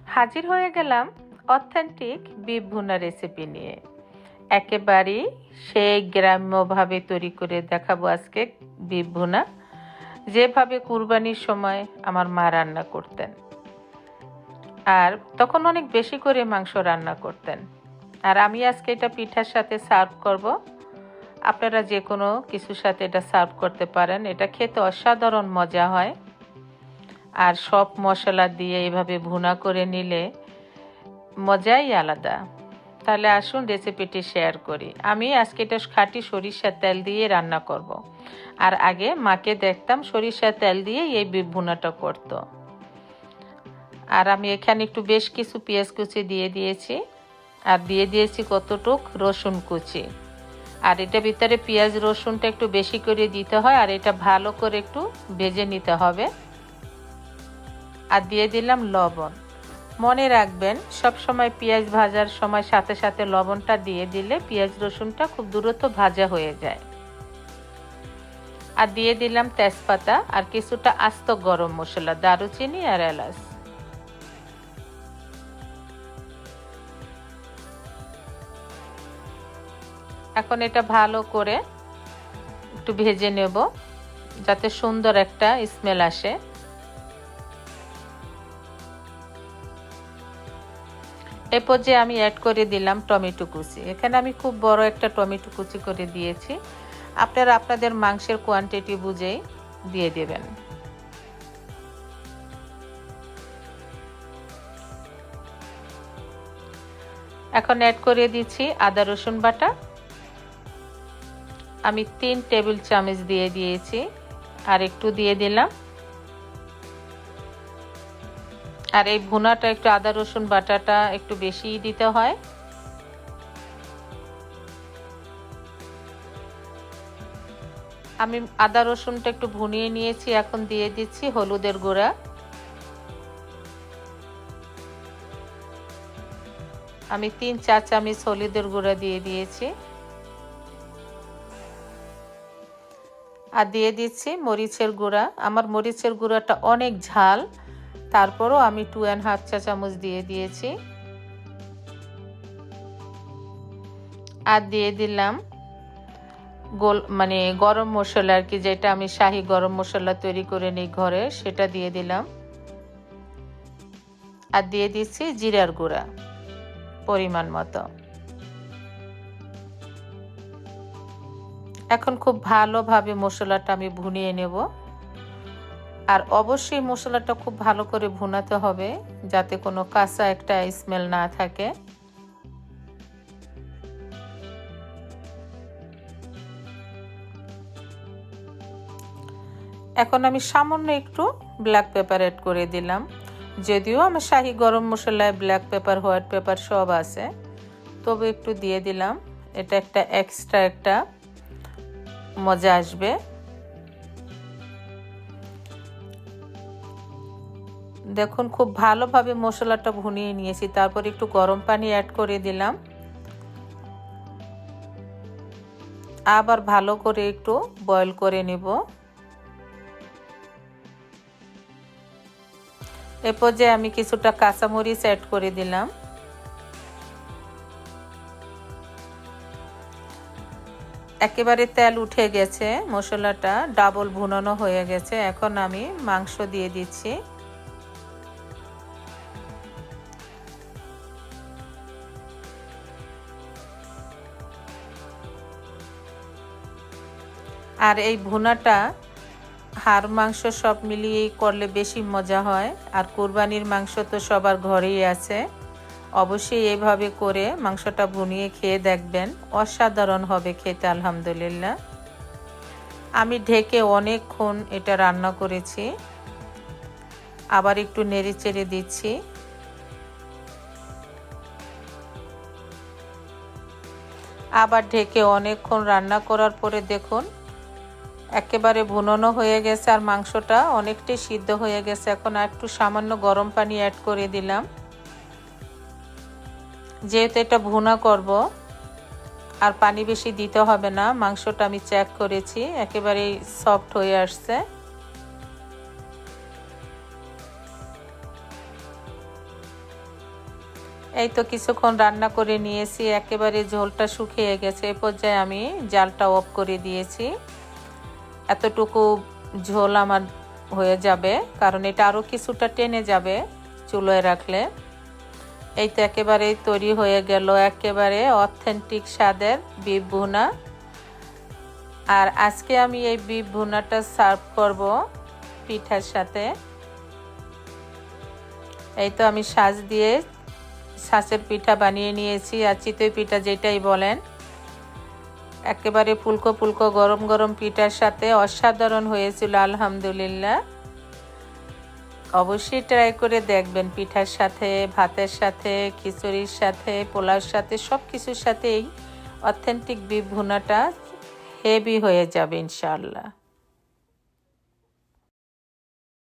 হাজির হয়ে গেলাম অথেন্টিক বিফ ভুনা রেসিপি নিয়ে। একেবারেই সেই গ্রাম্যভাবে তৈরি করে দেখাবো আজকে বিফ ভুনা, যেভাবে কুরবানির সময় আমার মা রান্না করতেন। আর তখন অনেক বেশি করে মাংস রান্না করতেন। আর আমি আজকে এটা পিঠার সাথে সার্ভ করব। আপনারা যে কোনো কিছুর সাথে এটা সার্ভ করতে পারেন। এটা খেতে অসাধারণ মজা হয়। আর সব মশলা দিয়ে এভাবে ভুনা করে নিলে মজাই আলাদা। তাহলে আসুন রেসিপিটি শেয়ার করি। আমি আজকে এটা খাঁটি সরিষার তেল দিয়ে রান্না করব। আর আগে মাকে দেখতাম সরিষার তেল দিয়ে এই বিফ ভুনাটা করতো। আর আমি এখানে একটু বেশ কিছু পেঁয়াজ কুচি দিয়ে দিয়েছি, আর দিয়ে দিয়েছি কতটুক রসুন কুচি। আর এটা ভিতরে পেঁয়াজ রসুনটা একটু বেশি করে দিতে হয়, আর এটা ভালো করে একটু ভেজে নিতে হবে। আর দিয়ে দিলাম লবণ। মনে রাখবেন সব সময় পেঁয়াজ ভাজার সময় সাথে সাথে লবণটা দিয়ে দিলে পেঁয়াজ রসুনটা খুব দ্রুত ভাজা হয়ে যায়। আর দিয়ে দিলাম তেজপাতা আর কিছুটা আস্ত গরম মশলা, দারুচিনি আর এলাচ। এখন এটা ভালো করে একটু ভেজে নেব যাতে সুন্দর একটা স্মেল আসে। এই পর্যায়ে আমি অ্যাড করে দিলাম টমেটো কুচি। এখানে আমি খুব বড় একটা টমেটো কুচি করে দিয়েছি। আপনারা আপনাদের মাংসের কোয়ান্টিটি বুঝেই দিয়ে দেবেন। এখন অ্যাড করে দিচ্ছি আদা রসুন বাটা। আমি 3 টেবিল চামচ দিয়ে দিয়েছি, আর একটু দিয়ে দিলাম। আর এই ভুনাটা একটু আদা রসুন বাটাটা একটু বেশিই দিতে হয়। আমি আদা রসুনটা একটু ভুনিয়ে নিয়েছি। এখন দিয়ে দিচ্ছি হলুদের গুঁড়া। আমি 3-4 চামচ হলুদের গুঁড়া দিয়ে দিয়েছি। আর দিয়ে দিচ্ছি মরিচের গুঁড়া। আমার মরিচের গুঁড়াটা অনেক ঝাল, তারপরও আমি 2.5 চা চামচ দিয়ে দিয়েছি। আর দিয়ে দিলাম গরম মশলা, আর কি, যেটা আমি শাহি গরম মশলা তৈরি করে নিই ঘরে, সেটা দিয়ে দিলাম। আর দিয়ে দিচ্ছি জিরার গুঁড়া পরিমাণ মতো। এখন খুব ভালোভাবে মশলাটা আমি ভুনিয়ে নেব। আর অবশ্যই মশলাটা খুব ভালো করে ভুনাতে হবে যাতে কোনো কাঁচা একটা স্মেল না থাকে। এখন আমি সামান্য একটু ব্ল্যাক পেপার অ্যাড করে দিলাম। যদিও আমার শাহি গরম মশলায় ব্ল্যাক পেপার, হোয়াইট পেপার সব আছে, তবে একটু দিয়ে দিলাম। এটা একটা এক্সট্রা একটা মজা আসবে। দেখুন খুব ভালোভাবে মশলাটা ভুনিয়ে নিয়েছি। তারপর একটু গরম পানি অ্যাড করে দিলাম। আবার ভালো করে একটু বয়েল করে নেব। এরপর যে আমি কিছুটা কাঁচামরিচ অ্যাড করে দিলাম। একেবারে তেল উঠে গেছে, মশলাটা ডাবল ভুনানো হয়ে গেছে। এখন আমি মাংস দিয়ে দিচ্ছি। আর এই ভুনাটা হাড় মাংস সব মিলিয়েই করলে বেশি মজা হয়। আর কুরবানির মাংস তো সবার ঘরেই আছে। অবশ্যই এইভাবে করে মাংসটা ভুনিয়ে খেয়ে দেখবেন, অসাধারণ হবে খেতে। আলহামদুলিল্লাহ, আমি ঢেকে অনেকক্ষণ এটা রান্না করেছি। আবার একটু নেড়ে চেড়ে দিচ্ছি। আবার ঢেকে অনেকক্ষণ রান্না করার পরে দেখুন একেবারে ভুনানো হয়ে গেছে, আর মাংসটা অনেকটাই সিদ্ধ হয়ে গেছে। এখন একটু সামান্য গরম পানি অ্যাড করে দিলাম। যেহেতু এটা ভুনা করব, আর পানি বেশি দিতে হবে না। মাংসটা আমি চেক করেছি, একেবারেই সফট হয়ে আসছে। এই তো কিছুক্ষণ রান্না করে নিয়েছি, একেবারে ঝোলটা শুকিয়ে গেছে। এই পর্যায়ে আমি জালটা অফ করে দিয়েছি। এতটুকু ঝোল আমার হয়ে যাবে, কারণ এটা আরও কিছুটা টেনে যাবে চুলোয় রাখলে। এই তো একেবারে তৈরি হয়ে গেল একেবারে অথেন্টিক স্বাদের বিফ ভুনা। আর আজকে আমি এই বিফ ভুনাটা সার্ভ করব পিঠার সাথে। এই তো আমি ছাঁচের পিঠা বানিয়ে নিয়েছি, আর চিতই পিঠা যেটাই বলেন। একেবারে ফুলকো ফুলকো গরম গরম পিঠার সাথে অসাধারণ হয়েছিল আলহামদুলিল্লাহ। অবশ্যই ট্রাই করে দেখবেন। পিঠার সাথে, ভাতের সাথে, খিচুড়ির সাথে, পোলাওর সাথে, সব কিছুর সাথেই অথেন্টিক বিফ ভুনাটা হেভি হয়ে যাবে ইনশাআল্লাহ।